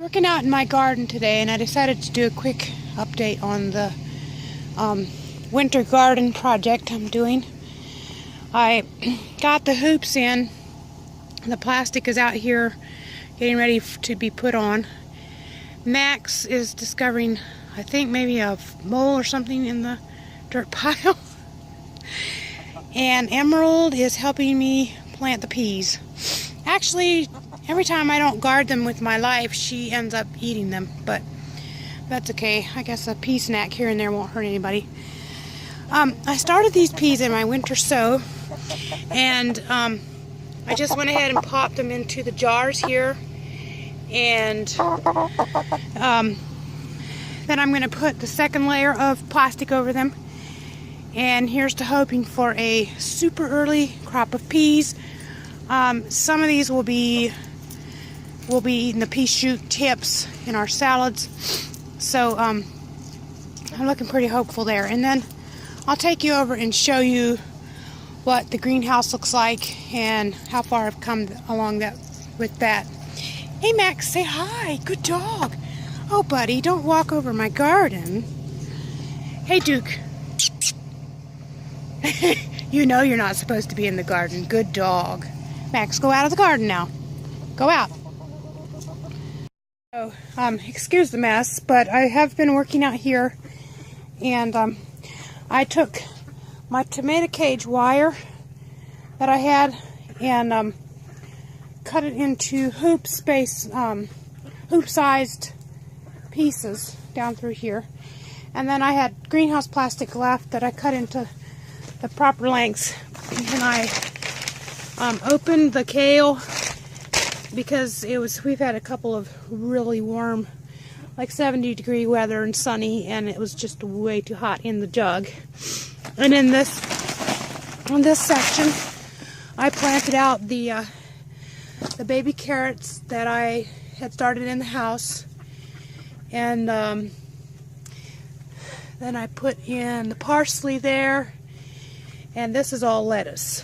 Working out in my garden today, and I decided to do a quick update on the winter garden project I'm doing. I got the hoops in. The plastic is out here getting ready to be put on. Max is discovering, I think, maybe a mole or something in the dirt pile. And Emerald is helping me plant the peas. Actually, every time I don't guard them with my life, she ends up eating them, but that's okay. I guess a pea snack here and there won't hurt anybody. I started these peas in my winter sow, and I just went ahead and popped them into the jars here, and then I'm going to put the second layer of plastic over them, and here's to hoping for a super early crop of peas. Some of these will be eating the pea shoot tips in our salads, so I'm looking pretty hopeful there. And then I'll take you over and show you what the greenhouse looks like and how far I've come along with that. Hey Max, say hi. Good dog. Oh buddy, don't walk over my garden. Hey Duke. You know you're not supposed to be in the garden. Good dog. Max, go out of the garden now. Go out. So, excuse the mess, but I have been working out here, and I took my tomato cage wire that I had and cut it into hoop-sized pieces down through here. And then I had greenhouse plastic left that I cut into the proper lengths, and I opened the kale because we've had a couple of really warm, like 70-degree weather and sunny, and it was just way too hot in the jug. And in this section, I planted out the baby carrots that I had started in the house, and then I put in the parsley there, and this is all lettuce.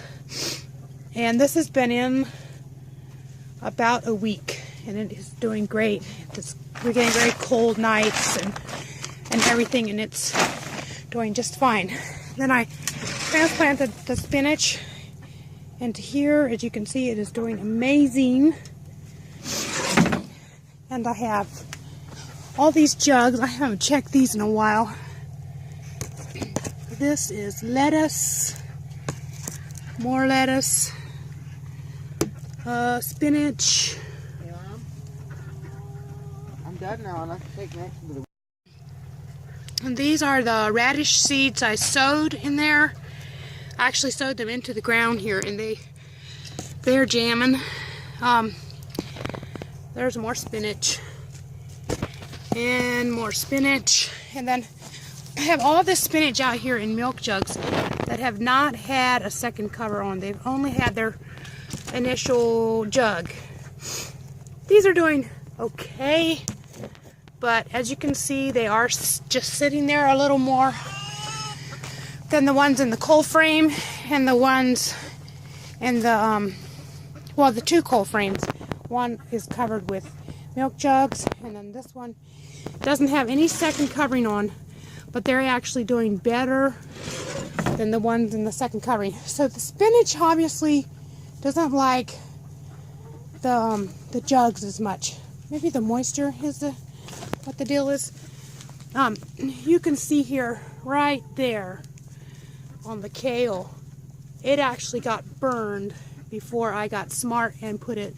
And this has been in about a week, and it is doing great. We're getting very cold nights and everything, and it's doing just fine. Then I transplanted the spinach into here. As you can see, it is doing amazing. And I have all these jugs. I haven't checked these in a while. This is lettuce, more lettuce, spinach. Yeah, I'm done now, and I can take next to the. And these are the radish seeds I sowed in there. I actually sowed them into the ground here, and they're jamming. There's more spinach and more spinach, and then I have all this spinach out here in milk jugs that have not had a second cover on. They've only had their initial jug. These are doing okay, but as you can see, they are just sitting there a little more than the ones in the cold frame and the ones in the the two cold frames. One is covered with milk jugs, and then this one doesn't have any second covering on, but they're actually doing better than the ones in the second covering. So the spinach obviously doesn't like the jugs as much. Maybe the moisture is what the deal is. You can see here, right there on the kale, it actually got burned before I got smart and put it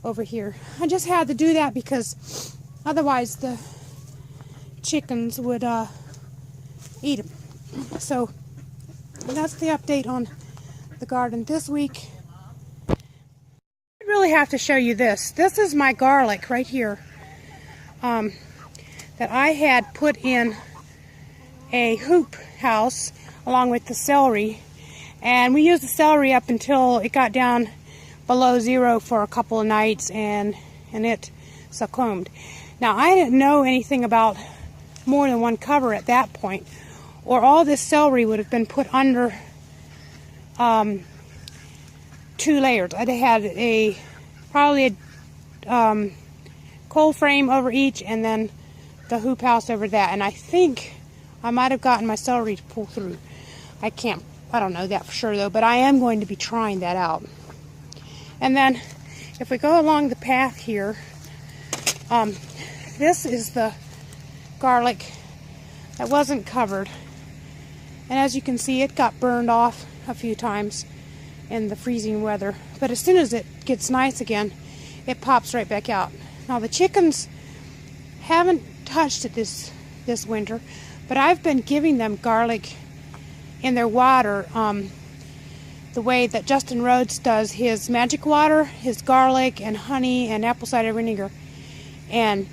over here. I just had to do that because otherwise the chickens would eat them. So that's the update on the garden this week. I really have to show you this. This is my garlic right here that I had put in a hoop house along with the celery, and we used the celery up until it got down below zero for a couple of nights, and it succumbed. Now, I didn't know anything about more than one cover at that point, or all this celery would have been put under 2 layers. I'd had probably a cold frame over each, and then the hoop house over that. And I think I might have gotten my celery to pull through. I don't know that for sure though, but I am going to be trying that out. And then if we go along the path here, this is the garlic that wasn't covered. And as you can see, it got burned off a few times in the freezing weather. But as soon as it gets nice again, it pops right back out. Now the chickens haven't touched it this winter, but I've been giving them garlic in their water the way that Justin Rhodes does his magic water, his garlic and honey and apple cider vinegar. And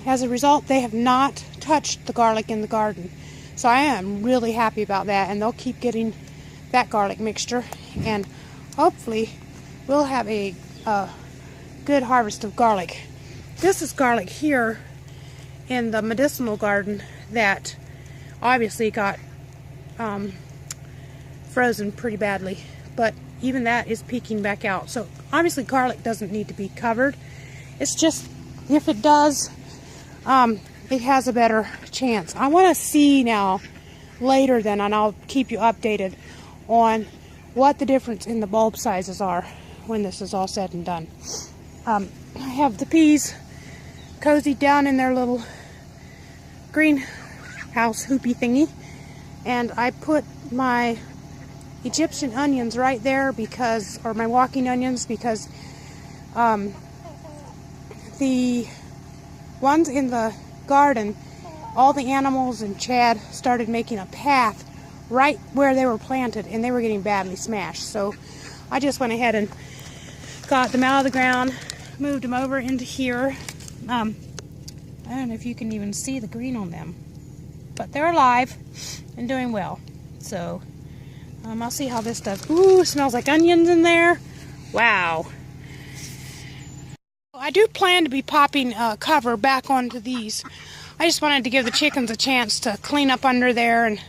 as a result, they have not touched the garlic in the garden. So I am really happy about that, and they'll keep getting that garlic mixture, and hopefully we'll have a good harvest of garlic. This is garlic here in the medicinal garden that obviously got frozen pretty badly, but even that is peeking back out. So obviously garlic doesn't need to be covered. It's just, if it does, it has a better chance. I want to see now later then, and I'll keep you updated on what the difference in the bulb sizes are when this is all said and done. I have the peas cozied down in their little greenhouse hoopy thingy, and I put my Egyptian onions right there because, or my walking onions, because the ones in the garden, all the animals and Chad started making a path right where they were planted, and they were getting badly smashed. So I just went ahead and got them out of the ground, moved them over into here. I don't know if you can even see the green on them, but they're alive and doing well. So I'll see how this does. Ooh, smells like onions in there. Wow. I do plan to be popping cover back onto these. I just wanted to give the chickens a chance to clean up under there and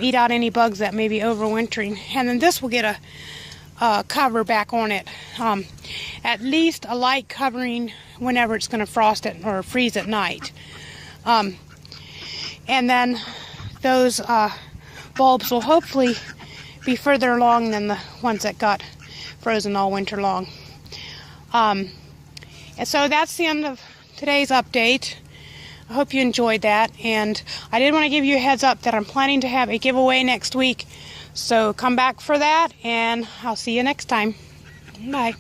eat out any bugs that may be overwintering. And then this will get a cover back on it. At least a light covering whenever it's going to frost it or freeze at night. And then those bulbs will hopefully be further along than the ones that got frozen all winter long. And so that's the end of today's update. I hope you enjoyed that, and I did want to give you a heads up that I'm planning to have a giveaway next week, so come back for that, and I'll see you next time. Bye.